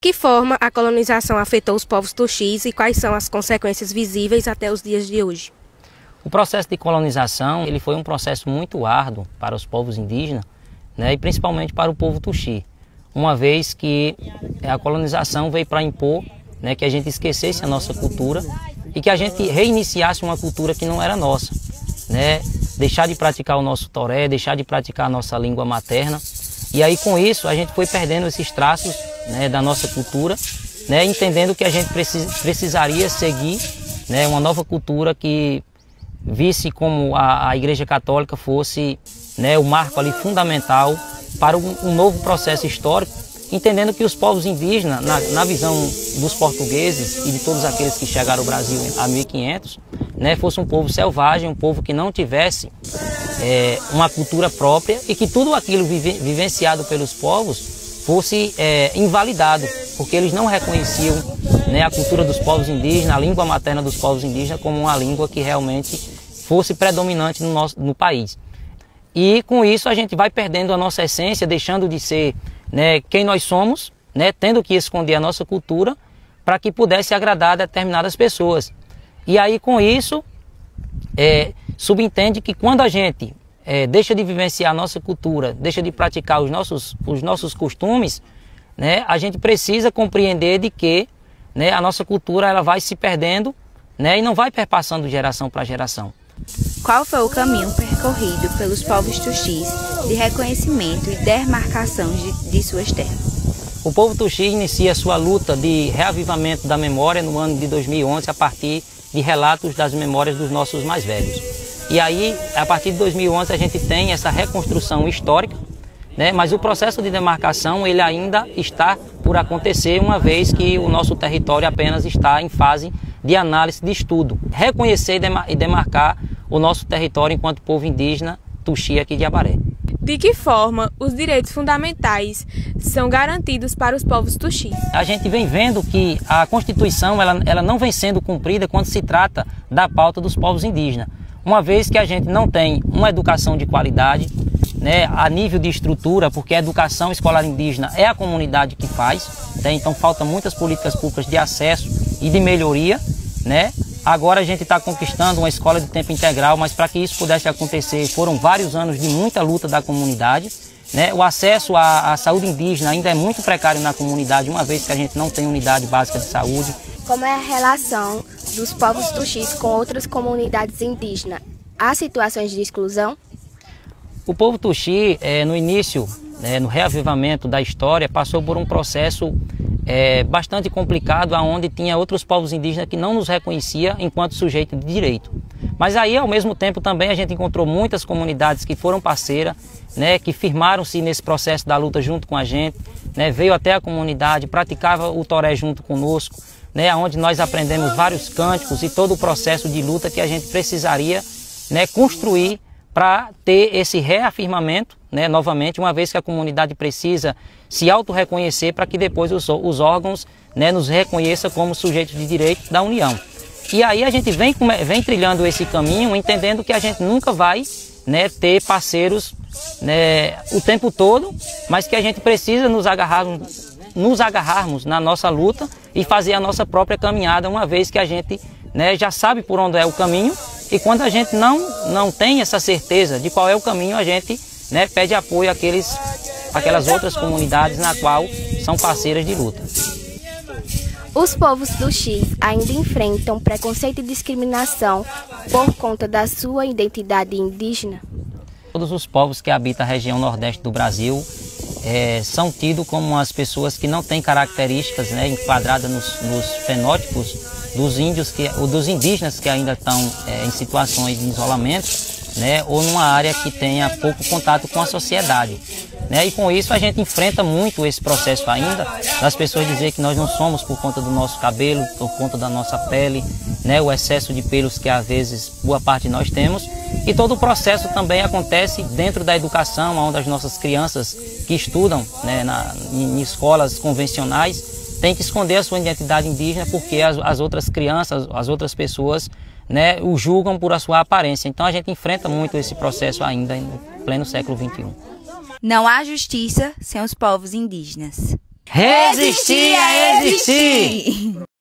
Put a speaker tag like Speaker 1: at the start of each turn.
Speaker 1: Que forma a colonização afetou os povos tuxis e quais são as consequências visíveis até os dias de hoje?
Speaker 2: O processo de colonização ele foi um processo muito árduo para os povos indígenas, e principalmente para o povo tuxi, uma vez que a colonização veio para impor que a gente esquecesse a nossa cultura e que a gente reiniciasse uma cultura que não era nossa, deixar de praticar o nosso toré, deixar de praticar a nossa língua materna. E aí com isso a gente foi perdendo esses traços da nossa cultura, entendendo que a gente precisaria seguir uma nova cultura que visse como a Igreja Católica fosse o marco ali fundamental para um novo processo histórico, entendendo que os povos indígenas, na visão dos portugueses e de todos aqueles que chegaram ao Brasil há 1500, fosse um povo selvagem, um povo que não tivesse uma cultura própria e que tudo aquilo vivenciado pelos povos fosse invalidado, porque eles não reconheciam a cultura dos povos indígenas, a língua materna dos povos indígenas como uma língua que realmente fosse predominante no país. E com isso a gente vai perdendo a nossa essência, deixando de ser quem nós somos, tendo que esconder a nossa cultura para que pudesse agradar determinadas pessoas. E aí com isso subentende que quando a gente deixa de vivenciar a nossa cultura, deixa de praticar os nossos costumes, a gente precisa compreender de que a nossa cultura ela vai se perdendo e não vai perpassando de geração para geração.
Speaker 3: Qual foi o caminho percorrido pelos povos tuxis de reconhecimento e demarcação de suas terras?
Speaker 2: O povo tuxi inicia sua luta de reavivamento da memória no ano de 2011 a partir de relatos das memórias dos nossos mais velhos. E aí, a partir de 2011, a gente tem essa reconstrução histórica, mas o processo de demarcação ele ainda está por acontecer, uma vez que o nosso território apenas está em fase de análise, de estudo. Reconhecer e demarcar o nosso território enquanto povo indígena tuxi aqui de Abaré.
Speaker 1: De que forma os direitos fundamentais são garantidos para os povos tuxis?
Speaker 2: A gente vem vendo que a Constituição ela não vem sendo cumprida quando se trata da pauta dos povos indígenas. Uma vez que a gente não tem uma educação de qualidade, a nível de estrutura, porque a educação escolar indígena é a comunidade que faz, então faltam muitas políticas públicas de acesso e de melhoria, Agora a gente está conquistando uma escola de tempo integral, mas para que isso pudesse acontecer foram vários anos de muita luta da comunidade. O acesso à saúde indígena ainda é muito precário na comunidade, uma vez que a gente não tem unidade básica de saúde.
Speaker 4: Como é a relação dos povos tuxis com outras comunidades indígenas? Há situações de exclusão?
Speaker 2: O povo tuxi, no início, no reavivamento da história, passou por um processo bastante complicado, onde tinha outros povos indígenas que não nos reconhecia enquanto sujeito de direito. Mas aí, ao mesmo tempo, também a gente encontrou muitas comunidades que foram parceiras, que firmaram-se nesse processo da luta junto com a gente, veio até a comunidade, praticava o toré junto conosco, onde nós aprendemos vários cânticos e todo o processo de luta que a gente precisaria construir para ter esse reafirmamento, novamente, uma vez que a comunidade precisa se auto-reconhecer para que depois os órgãos nos reconheçam como sujeitos de direito da União. E aí a gente vem trilhando esse caminho, entendendo que a gente nunca vai ter parceiros o tempo todo, mas que a gente precisa nos agarrarmos na nossa luta e fazer a nossa própria caminhada, uma vez que a gente já sabe por onde é o caminho, e quando a gente não tem essa certeza de qual é o caminho, a gente pede apoio àquelas outras comunidades na qual são parceiras de luta.
Speaker 4: Os povos tuxis ainda enfrentam preconceito e discriminação por conta da sua identidade indígena?
Speaker 2: Todos os povos que habitam a região nordeste do Brasil são tidos como as pessoas que não têm características enquadradas nos fenótipos dos indígenas que ainda estão em situações de isolamento, ou numa área que tenha pouco contato com a sociedade. E com isso a gente enfrenta muito esse processo ainda, das pessoas dizer que nós não somos por conta do nosso cabelo, por conta da nossa pele, o excesso de pelos que às vezes boa parte de nós temos. E todo o processo também acontece dentro da educação, onde as nossas crianças que estudam em escolas convencionais têm que esconder a sua identidade indígena, porque as outras crianças, as outras pessoas o julgam por a sua aparência. Então a gente enfrenta muito esse processo ainda no pleno século XXI.
Speaker 3: Não há justiça sem os povos indígenas.
Speaker 2: Resistir é existir!